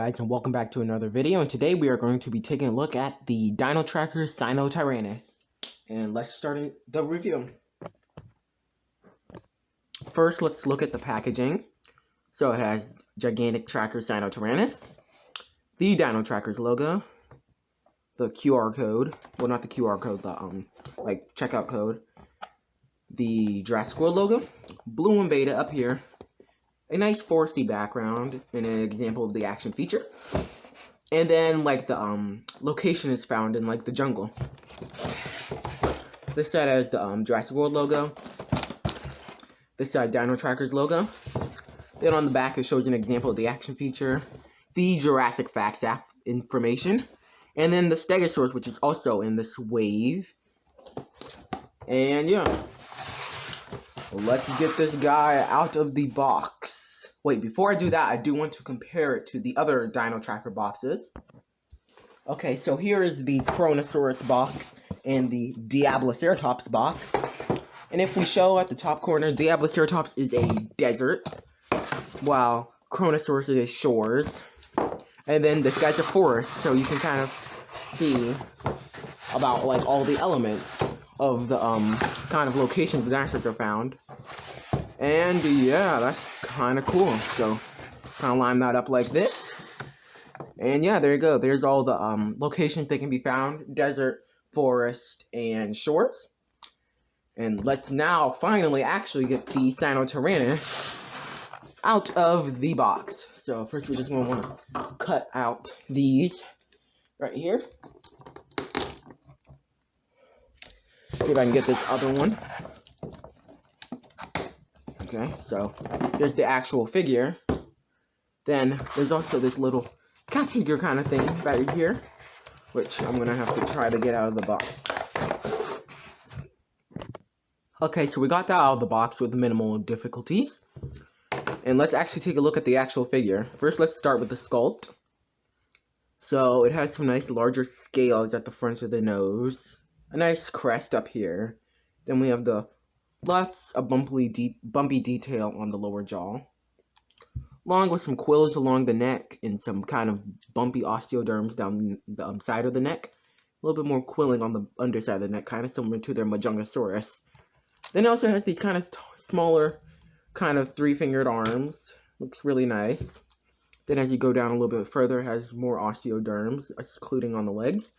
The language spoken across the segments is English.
guys, and welcome back to another video. And today we are going to be taking a look at the dino tracker sinotyrannus. And let's start the review. First, let's look at the packaging. So it has gigantic tracker sinotyrannus, the dino tracker's logo, the QR code, well, not the QR code, the checkout code, the Jurassic World logo, blue and beta up here, a nice foresty background, and an example of the action feature. And then, the location is found in, the jungle. This side has the Jurassic World logo. This side, Dino Tracker's logo. Then on the back, it shows an example of the action feature, the Jurassic Facts app information, and then the Stegosaurus, which is also in this wave. And yeah, let's get this guy out of the box. Wait, before I do that, I do want to compare it to the other Dino Tracker boxes. Okay, so here is the Kronosaurus box and the Diabloceratops box. And if we show at the top corner, Diabloceratops is a desert, while Kronosaurus is shores. And then this guy's a forest, so you can kind of see about all the elements of the kind of locations the dinosaurs are found. And yeah, that's kind of cool. So kind of line that up like this. And yeah, there you go. There's all the locations they can be found: desert, forest, and shores. And let's now finally actually get the sinotyrannus out of the box. So first we just want to cut out these right here. See if I can get this other one. Okay, so there's the actual figure. Then there's also this little cap figure kind of thing right here, which I'm gonna have to try to get out of the box. Okay, so we got that out of the box with minimal difficulties. And let's actually take a look at the actual figure. First, let's start with the sculpt. So it has some nice larger scales at the front of the nose, a nice crest up here. Then we have the lots of bumpy detail on the lower jaw, along with some quills along the neck and some kind of bumpy osteoderms down the side of the neck. A little bit more quilling on the underside of the neck, kind of similar to their Majungasaurus. Then it also has these kind of smaller, kind of three-fingered arms. Looks really nice. Then as you go down a little bit further, it has more osteoderms, including on the legs.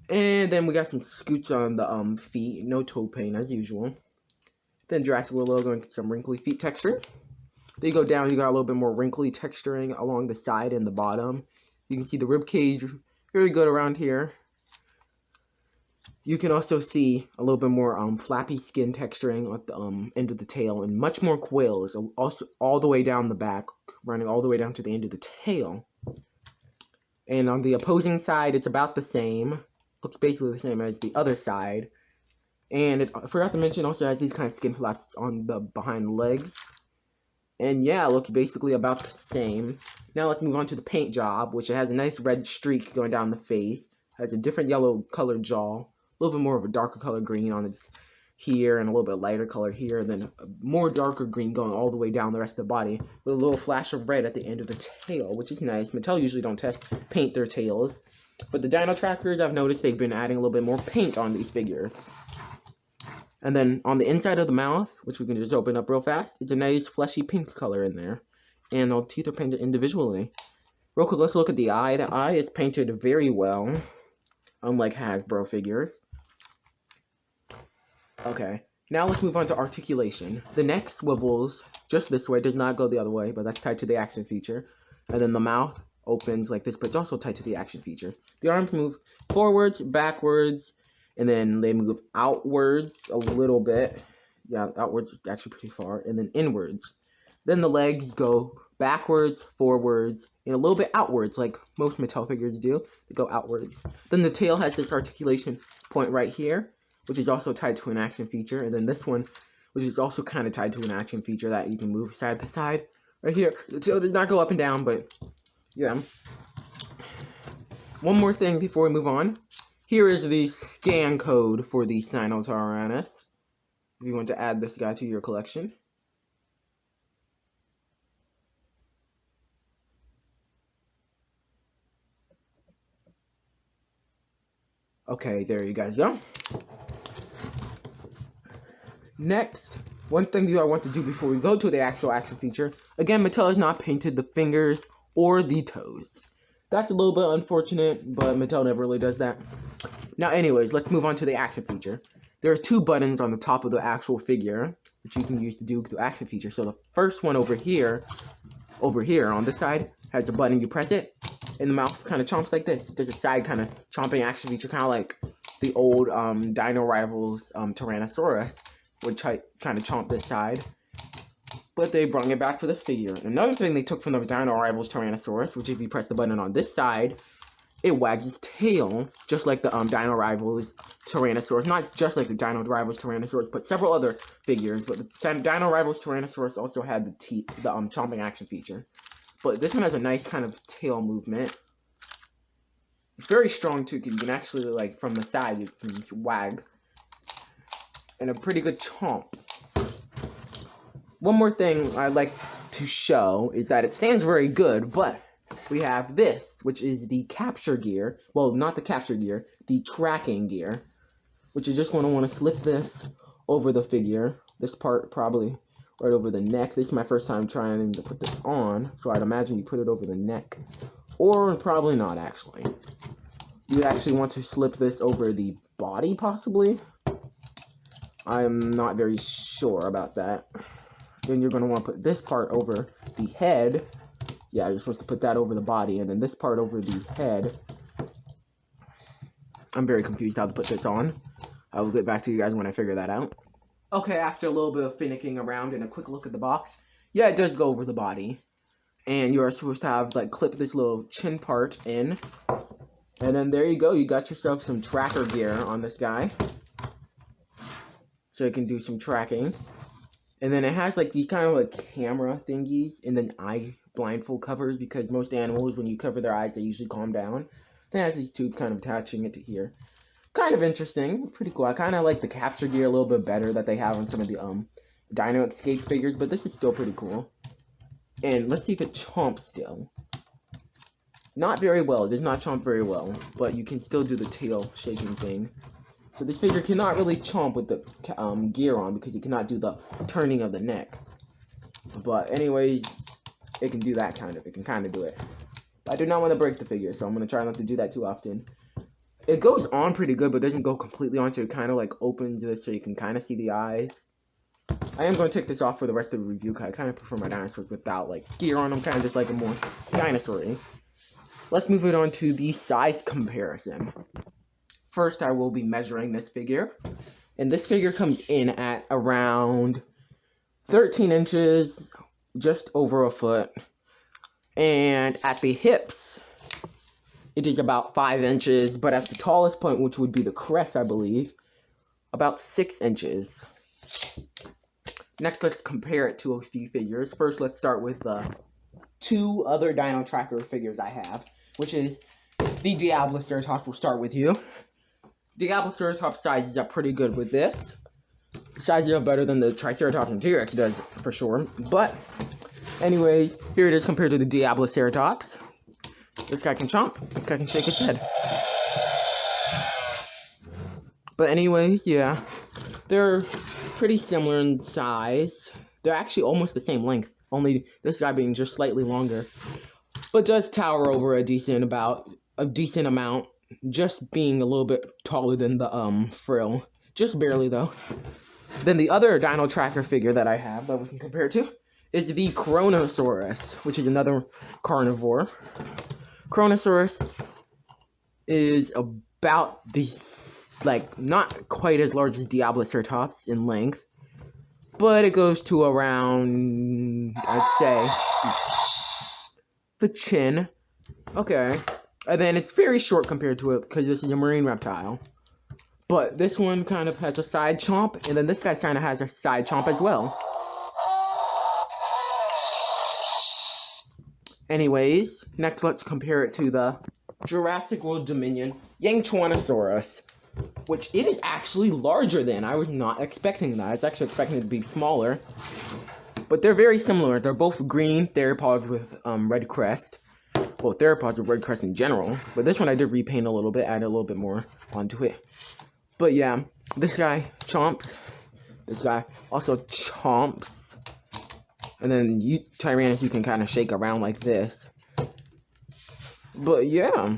And then we got some scoots on the feet, no toe pain as usual. Then Jurassic World logo and some wrinkly feet texture. Then you go down, you got a little bit more wrinkly texturing along the side and the bottom. You can see the rib cage very good around here. You can also see a little bit more flappy skin texturing at the end of the tail, and much more quills, also all the way down the back, running all the way down to the end of the tail. And on the opposing side, it's about the same. Looks basically the same as the other side. And I forgot to mention, also has these kind of skin flaps on the behind the legs. And yeah, it looks basically about the same. Now let's move on to the paint job, which has a nice red streak going down the face. Has a different yellow colored jaw. A little bit more of a darker color green on its here, and a little bit lighter color here, and then a more darker green going all the way down the rest of the body, with a little flash of red at the end of the tail, which is nice. Mattel usually don't paint their tails, but the Dino Trackers, I've noticed they've been adding a little bit more paint on these figures. And then on the inside of the mouth, which we can just open up real fast, it's a nice fleshy pink color in there, and the teeth are painted individually. Real quick, let's look at the eye. The eye is painted very well, unlike Hasbro figures. Okay, now let's move on to articulation. The neck swivels just this way, does not go the other way, but that's tied to the action feature. And then the mouth opens like this, but it's also tied to the action feature. The arms move forwards, backwards, and then they move outwards a little bit. Yeah, outwards actually pretty far, and then inwards. Then the legs go backwards, forwards, and a little bit outwards, like most Mattel figures do. They go outwards. Then the tail has this articulation point right here, which is also tied to an action feature. And then this one, which is also kind of tied to an action feature that you can move side to side. Right here, the tail does not go up and down, but yeah. One more thing before we move on. Here is the scan code for the sinotyrannus, if you want to add this guy to your collection. Okay, there you guys go. Next, one thing that I want to do before we go to the actual action feature, again, Mattel has not painted the fingers or the toes. That's a little bit unfortunate, but Mattel never really does that. Now, anyways, let's move on to the action feature. There are 2 buttons on the top of the actual figure, which you can use to do the action feature. So the first one over here on this side, has a button. You press it, and the mouth kind of chomps like this. There's a side kind of chomping action feature, kind of like the old Dino Rivals Tyrannosaurus would kind of chomp this side. But they brought it back for this figure. Another thing they took from the Dino Rivals Tyrannosaurus, which if you press the button on this side, it wags its tail, just like the Dino Rivals Tyrannosaurus. Not just like the Dino Rivals Tyrannosaurus, but several other figures. But the Dino Rivals Tyrannosaurus also had the chomping action feature. But this one has a nice kind of tail movement. It's very strong too, because you can actually, like, from the side, you can wag. And a pretty good chomp. One more thing I'd like to show is that it stands very good, but we have this, which is the capture gear. Well, not the capture gear, the tracking gear. Which you're just going to want to slip this over the figure. This part probably right over the neck. This is my first time trying to put this on, so I'd imagine you put it over the neck. Or probably not, actually. You actually want to slip this over the body, possibly. I'm not very sure about that. Then you're going to want to put this part over the head. Yeah, you're supposed to put that over the body, and then this part over the head. I'm very confused how to put this on. I will get back to you guys when I figure that out. Okay, after a little bit of finicking around and a quick look at the box, yeah, it does go over the body. And you are supposed to have, like, clip this little chin part in. And then there you go, you got yourself some tracker gear on this guy. So it can do some tracking. And then it has, like, these kind of, like, camera thingies and then eye blindfold covers, because most animals, when you cover their eyes, they usually calm down. It has these tubes kind of attaching it to here. Kind of interesting. Pretty cool. I kind of like the capture gear a little bit better that they have on some of the Dino Escape figures, but this is still pretty cool. And let's see if it chomps still. Not very well. It does not chomp very well, but you can still do the tail shaking thing. So this figure cannot really chomp with the gear on, because you cannot do the turning of the neck. But anyways, it can do that kind of. It can kind of do it. But I do not want to break the figure, so I'm going to try not to do that too often. It goes on pretty good, but doesn't go completely on, so it kind of like opens this so you can kind of see the eyes. I am going to take this off for the rest of the review, because I kind of prefer my dinosaurs without like gear on them, kind of just like a more dinosaur-y. Let's move it on to the size comparison. First, I will be measuring this figure. And this figure comes in at around 13 inches, just over a foot. And at the hips, it is about 5 inches. But at the tallest point, which would be the crest, I believe, about 6 inches. Next, let's compare it to a few figures. First, let's start with the 2 other Dino Tracker figures I have, which is the Diabloceratops. We'll start with you. Diabloceratops sizes are pretty good with this. Sizes are better than the Triceratops and T-Rex does, for sure. But, anyways, here it is compared to the Diabloceratops. This guy can chomp. This guy can shake his head. But anyways, yeah. They're pretty similar in size. They're actually almost the same length. Only this guy being just slightly longer. But does tower over a decent amount. Just being a little bit taller than the frill. Just barely, though. Then the other Dino Tracker figure that I have that we can compare to is the Kronosaurus, which is another carnivore. Kronosaurus is about this, like, not quite as large as Diabloceratops in length, but it goes to around, I'd say, the chin. Okay. And then it's very short compared to it, because this is a marine reptile. But this one kind of has a side chomp, and then this guy kind of has a side chomp as well. Anyways, next let's compare it to the Jurassic World Dominion Yangchuanosaurus, which it is actually larger than. I was not expecting that. I was actually expecting it to be smaller. But they're very similar. They're both green theropods with red crest. well, theropods with red crest in general. But this one I did repaint a little bit, add a little bit more onto it. But yeah, this guy chomps. This guy also chomps. And then Tyrannus you can kind of shake around like this. But yeah,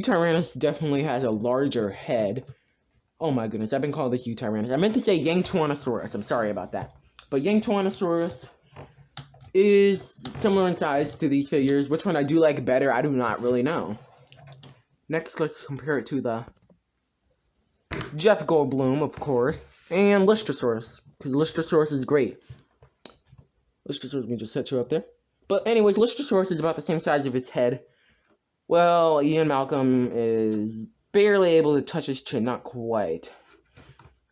Tyrannus definitely has a larger head. Oh my goodness, I've been calling this Tyrannus. I meant to say Yangchuanosaurus. I'm sorry about that. But Yangchuanosaurus is similar in size to these figures. Which one I do like better, I do not really know. Next, let's compare it to the Jeff Goldblum, of course, and Lystrosaurus, because Lystrosaurus is great. Lystrosaurus, let me just set you up there. But anyways, Lystrosaurus is about the same size of its head. Well, Ian Malcolm is barely able to touch his chin, not quite.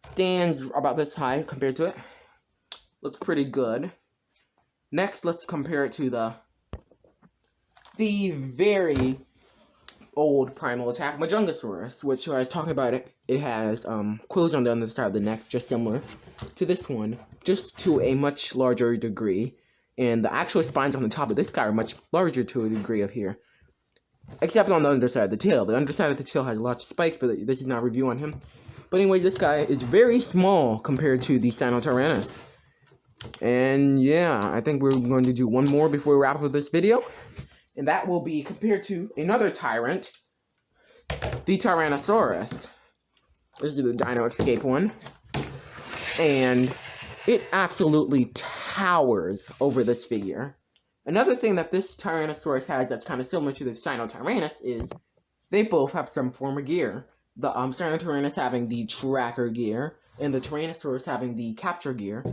Stands about this high compared to it. Looks pretty good. Next, let's compare it to the very old primal attack Majungasaurus, which I was talking about it has quills on the underside of the neck, just similar to this one, just to a much larger degree. And the actual spines on the top of this guy are much larger to a degree of here. Except on the underside of the tail. The underside of the tail has lots of spikes, but this is not a review on him. But anyways, this guy is very small compared to the sinotyrannus. And yeah, I think we're going to do one more before we wrap up this video. And that will be compared to another tyrant, the Tyrannosaurus. This is the Dino Escape one. And it absolutely towers over this figure. Another thing that this Tyrannosaurus has that's kind of similar to the sinotyrannus is they both have some form of gear. The sinotyrannus having the tracker gear, and the Tyrannosaurus having the capture gear,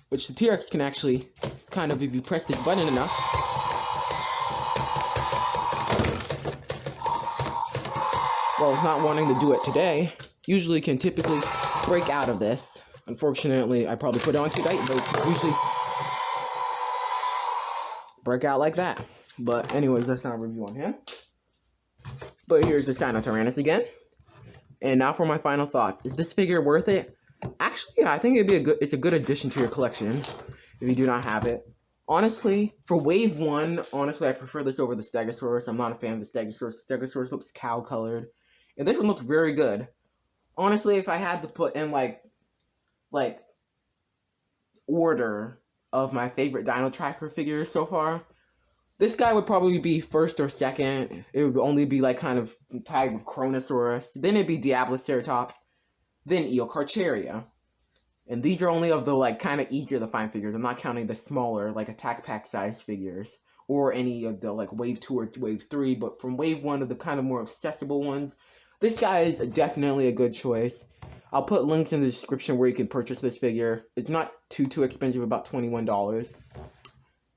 which the T-Rex can actually kind of, if you press this button enough, well, it's not wanting to do it today, usually can typically break out of this. Unfortunately, I probably put it on too tight, but usually break out like that. But anyways, that's not a review on him. But here's the sinotyrannus again. And now for my final thoughts. Is this figure worth it? Actually, I think it's a good addition to your collection if you do not have it. Honestly, for wave 1, honestly, I prefer this over the Stegosaurus. I'm not a fan of the Stegosaurus. The Stegosaurus looks cow-colored. And this one looks very good. Honestly, if I had to put in, like order of my favorite Dino Tracker figures so far, this guy would probably be first or second. It would only be, like, kind of tied with Kronosaurus. Then it'd be Diabloceratops. Then Eocarcharia. And these are only of the, like, kind of easier to find figures. I'm not counting the smaller, like, attack pack size figures. Or any of the, like, wave 2 or wave 3. But from wave 1 to the kind of more accessible ones, this guy is definitely a good choice. I'll put links in the description where you can purchase this figure. It's not too expensive, about $21.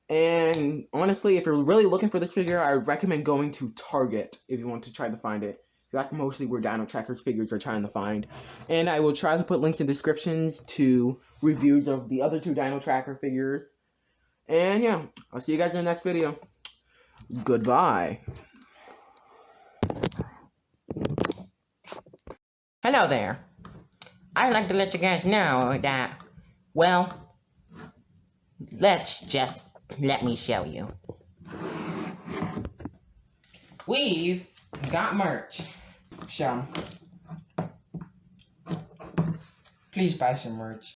And honestly, if you're really looking for this figure, I recommend going to Target if you want to try to find it. That's mostly where Dino Trackers figures are trying to find. And I will try to put links in descriptions to reviews of the other 2 Dino Tracker figures. And yeah, I'll see you guys in the next video. Goodbye. Hello there. I'd like to let you guys know that, well, let me show you. We've got merch. So, please buy some merch.